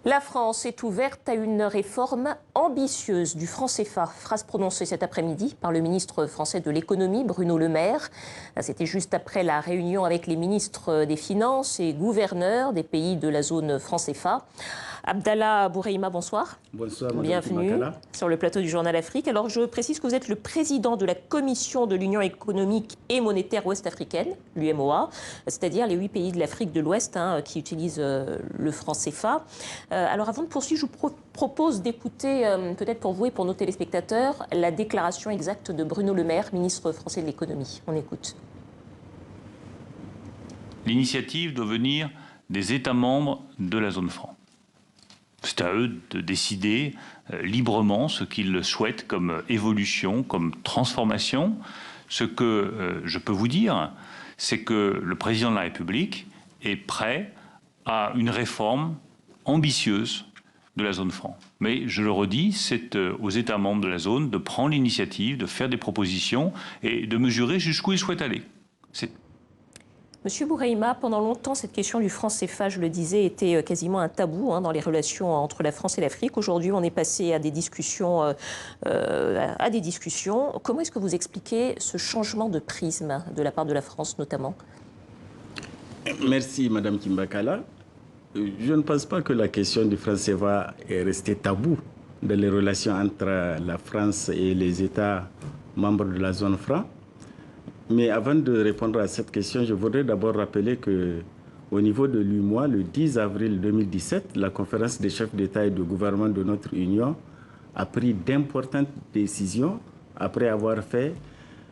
La France est ouverte à une réforme ambitieuse du franc CFA. Phrase prononcée cet après-midi par le ministre français de l'économie, Bruno Le Maire. C'était juste après la réunion avec les ministres des Finances et gouverneurs des pays de la zone franc CFA. Abdallah Boureima, bonsoir. Bonsoir, Madame Bienvenue Kimbakala. sur le plateau du Journal Afrique. Alors, je précise que vous êtes le président de la Commission de l'Union économique et monétaire ouest-africaine, l'UMOA, c'est-à-dire les 8 pays de l'Afrique de l'Ouest qui utilisent le franc CFA. Alors, avant de poursuivre, je vous propose d'écouter, peut-être pour vous et pour nos téléspectateurs, la déclaration exacte de Bruno Le Maire, ministre français de l'économie. On écoute. L'initiative doit venir des États membres de la zone franc. C'est à eux de décider librement ce qu'ils souhaitent comme évolution, comme transformation. Ce que je peux vous dire, c'est que le président de la République est prêt à une réforme ambitieuse de la zone franc. Mais je le redis, c'est aux États membres de la zone de prendre l'initiative, de faire des propositions et de mesurer jusqu'où ils souhaitent aller. Monsieur Boureima, pendant longtemps, cette question du franc CFA, je le disais, était quasiment un tabou dans les relations entre la France et l'Afrique. Aujourd'hui, on est passé à des discussions. Comment est-ce que vous expliquez ce changement de prisme de la part de la France, notamment? Merci, Madame Kimbakala. Je ne pense pas que la question du franc CFA est restée tabou dans les relations entre la France et les États membres de la zone franc. Mais avant de répondre à cette question, je voudrais d'abord rappeler qu'au niveau de l'UMOA, le 10 avril 2017, la conférence des chefs d'État et de gouvernement de notre Union a pris d'importantes décisions après avoir fait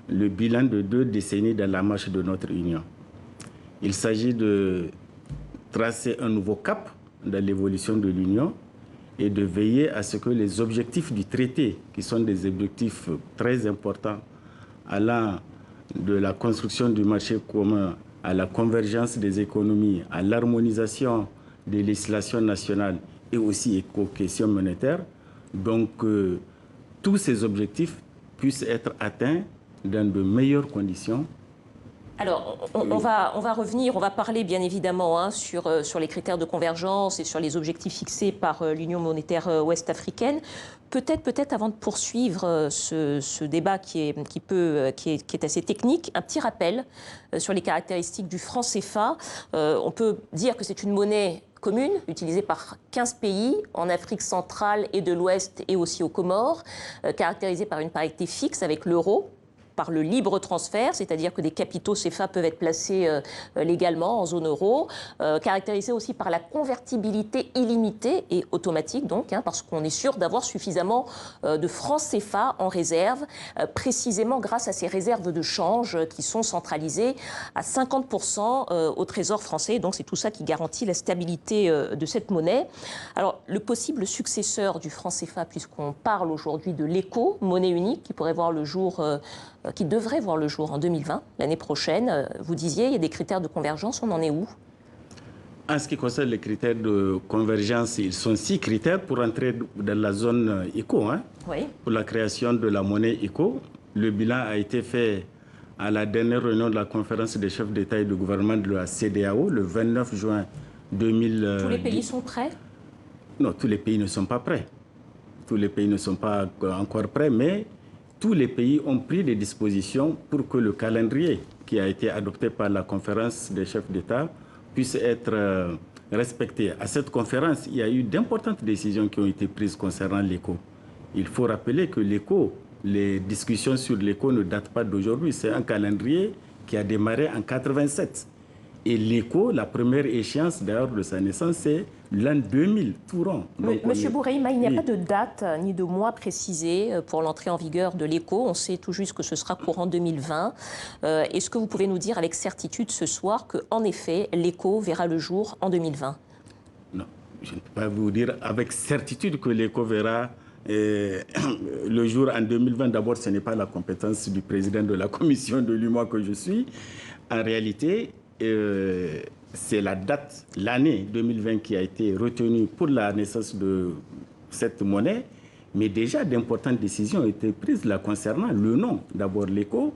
le bilan de 2 décennies dans la marche de notre Union. Il s'agit de tracer un nouveau cap dans l'évolution de l'Union et de veiller à ce que les objectifs du traité, qui sont des objectifs très importants allant de la construction du marché commun à la convergence des économies, à l'harmonisation des législations nationales et aussi aux questions monétaires. Donc, tous ces objectifs puissent être atteints dans de meilleures conditions. Alors, on va revenir, on va parler bien évidemment sur les critères de convergence et sur les objectifs fixés par l'Union monétaire ouest-africaine. Peut-être avant de poursuivre ce débat qui est assez technique, un petit rappel sur les caractéristiques du franc CFA. On peut dire que c'est une monnaie commune, utilisée par 15 pays en Afrique centrale et de l'Ouest et aussi aux Comores, caractérisée par une parité fixe avec l'euro, par le libre transfert, c'est-à-dire que des capitaux CFA peuvent être placés légalement en zone euro, caractérisé aussi par la convertibilité illimitée et automatique, donc, parce qu'on est sûr d'avoir suffisamment de francs CFA en réserve, précisément grâce à ces réserves de change qui sont centralisées à 50% au Trésor français. Donc c'est tout ça qui garantit la stabilité de cette monnaie. Alors le possible successeur du franc CFA, puisqu'on parle aujourd'hui de l'ECO, monnaie unique, qui pourrait voir le jour qui devrait voir le jour en 2020, l'année prochaine. Vous disiez, il y a des critères de convergence, on en est où? En ce qui concerne les critères de convergence, ils sont 6 critères pour entrer dans la zone ECO, Oui. Pour la création de la monnaie ECO. Le bilan a été fait à la dernière réunion de la conférence des chefs d'État et de gouvernement de la CEDEAO, le 29 juin 2010. Tous les pays sont prêts? Non, tous les pays ne sont pas prêts. Tous les pays ne sont pas encore prêts, mais tous les pays ont pris des dispositions pour que le calendrier qui a été adopté par la conférence des chefs d'État puisse être respecté. À cette conférence, il y a eu d'importantes décisions qui ont été prises concernant l'ECO. Il faut rappeler que l'ECO, les discussions sur l'ECO ne datent pas d'aujourd'hui. C'est un calendrier qui a démarré en 1987. Et l'ECO, la première échéance d'ailleurs de sa naissance, c'est l'an 2000, tout rond. Monsieur Boureima, il n'y a pas de date ni de mois précisé pour l'entrée en vigueur de l'ECO. On sait tout juste que ce sera courant 2020. Est-ce que vous pouvez nous dire avec certitude ce soir qu'en effet, l'ECO verra le jour en 2020? Non, je ne peux pas vous dire avec certitude que l'ECO verra le jour en 2020. D'abord, ce n'est pas la compétence du président de la commission de l'UMOA que je suis. En réalité, c'est la date, l'année 2020 qui a été retenue pour la naissance de cette monnaie, mais déjà d'importantes décisions ont été prises la concernant. Le nom, d'abord l'ECO,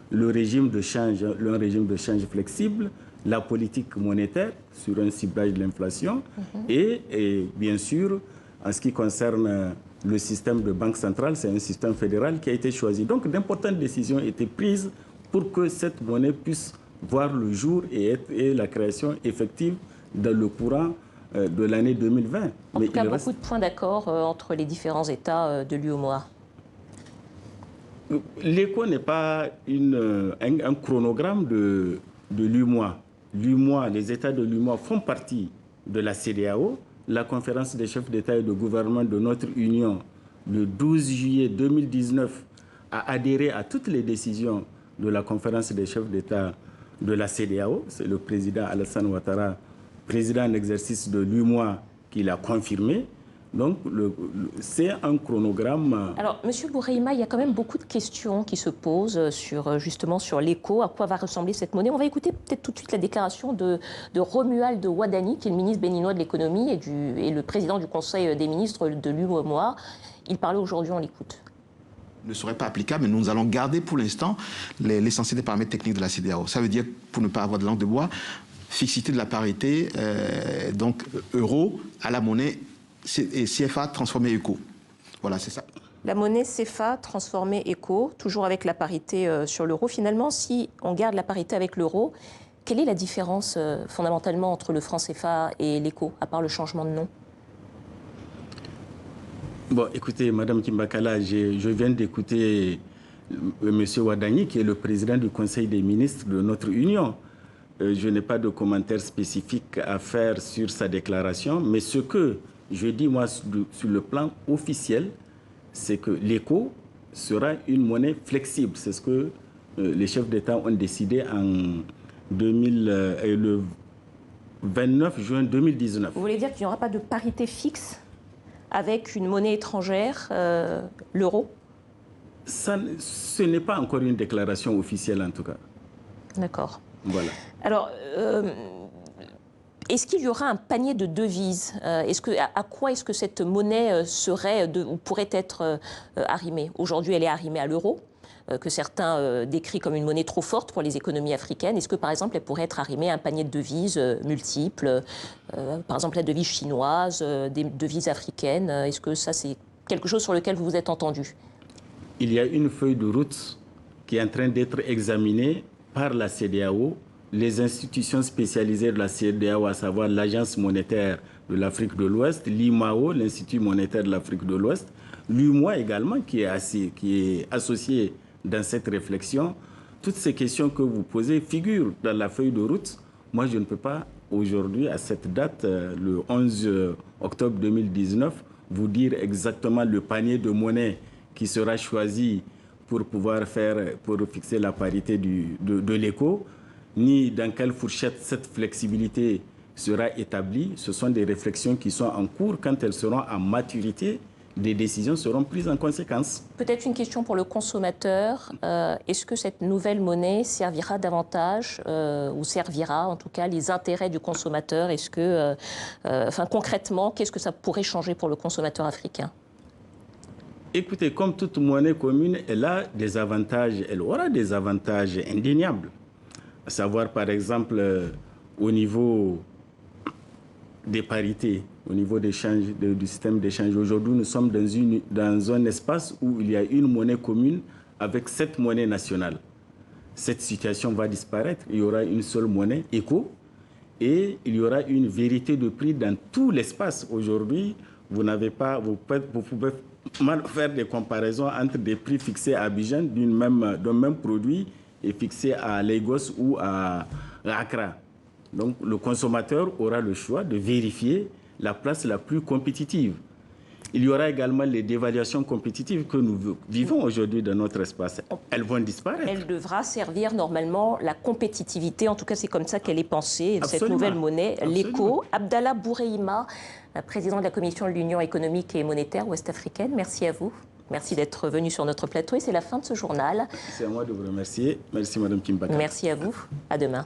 le régime de change flexible, la politique monétaire sur un ciblage de l'inflation et bien sûr, en ce qui concerne le système de banque centrale, c'est un système fédéral qui a été choisi. Donc d'importantes décisions étaient prises pour que cette monnaie puisse voir le jour et la création effective dans le courant de l'année 2020. En tout cas, beaucoup de points d'accord entre les différents États de l'UEMOA. L'ECO n'est pas un chronogramme de l'UEMOA. Les États de l'UEMOA font partie de la CEDEAO. La conférence des chefs d'État et de gouvernement de notre Union, le 12 juillet 2019, a adhéré à toutes les décisions de la conférence des chefs d'État de la CEDEAO. C'est le président Alassane Ouattara, président en exercice de l'UEMOA, qui l'a confirmé. Donc, c'est un chronogramme. Alors, M. Boureima, il y a quand même beaucoup de questions qui se posent justement sur l'ECO, à quoi va ressembler cette monnaie. On va écouter peut-être tout de suite la déclaration de Romuald Wadani, qui est le ministre béninois de l'économie et le président du Conseil des ministres de l'UEMOA. Il parlait aujourd'hui, on l'écoute. Ne serait pas applicable, mais nous allons garder pour l'instant l'essentiel des paramètres techniques de la CEDEAO. Ça veut dire, pour ne pas avoir de langue de bois, fixité de la parité, donc euro à la monnaie et CFA transformé ECO. Voilà, c'est ça. La monnaie CFA transformée ECO, toujours avec la parité sur l'euro. Finalement, si on garde la parité avec l'euro, quelle est la différence fondamentalement entre le franc CFA et l'ECO, à part le changement de nom? Bon, écoutez, Madame Kimbakala, je viens d'écouter M. Wadani, qui est le président du Conseil des ministres de notre Union. Je n'ai pas de commentaires spécifiques à faire sur sa déclaration, mais ce que je dis, moi, sur le plan officiel, c'est que l'ECO sera une monnaie flexible. C'est ce que les chefs d'État ont décidé le 29 juin 2019. Vous voulez dire qu'il n'y aura pas de parité fixe avec une monnaie étrangère, l'euro? Ce n'est pas encore une déclaration officielle, en tout cas. D'accord. Voilà. Alors, est-ce qu'il y aura un panier de devises? À quoi est-ce que cette monnaie ou pourrait être arrimée? Aujourd'hui, elle est arrimée à l'euro, que certains décrivent comme une monnaie trop forte pour les économies africaines. Est-ce que, par exemple, elle pourrait être arrimée à un panier de devises multiples, par exemple la devise chinoise, des devises africaines? Est-ce que ça, c'est quelque chose sur lequel vous vous êtes entendu? Il y a une feuille de route qui est en train d'être examinée par la CEDEAO, les institutions spécialisées de la CEDEAO, à savoir l'Agence monétaire de l'Afrique de l'Ouest, l'IMAO, l'Institut monétaire de l'Afrique de l'Ouest, l'UEMOA également, qui est associé dans cette réflexion. Toutes ces questions que vous posez figurent dans la feuille de route. Moi, je ne peux pas aujourd'hui, à cette date, le 11 octobre 2019, vous dire exactement le panier de monnaie qui sera choisi pour fixer la parité de l'ECO, ni dans quelle fourchette cette flexibilité sera établie. Ce sont des réflexions qui sont en cours. Quand elles seront en maturité, des décisions seront prises en conséquence. Peut-être une question pour le consommateur. Est-ce que cette nouvelle monnaie servira davantage, ou servira en tout cas les intérêts du consommateur? Est-ce que, concrètement, qu'est-ce que ça pourrait changer pour le consommateur africain? Écoutez, comme toute monnaie commune, elle aura des avantages indéniables. À savoir, par exemple, au niveau des parités, au niveau du système d'échange. Aujourd'hui, nous sommes dans un espace où il y a une monnaie commune avec 7 monnaies nationales. Cette situation va disparaître. Il y aura une seule monnaie, ECO, et il y aura une vérité de prix dans tout l'espace. Aujourd'hui, vous pouvez mal faire des comparaisons entre des prix fixés à Abidjan d'un même produit et fixés à Lagos ou à Accra. Donc le consommateur aura le choix de vérifier la place la plus compétitive. Il y aura également les dévaluations compétitives que nous vivons aujourd'hui dans notre espace. Elles vont disparaître. Elle devra servir normalement la compétitivité. En tout cas, c'est comme ça qu'elle est pensée, Absolument. Cette nouvelle monnaie, l'ECO. Abdallah Boureima, président de la Commission de l'Union économique et monétaire ouest-africaine, merci à vous. Merci d'être venu sur notre plateau. Et c'est la fin de ce journal. C'est à moi de vous remercier. Merci, Madame Kimbaka. Merci à vous. À demain.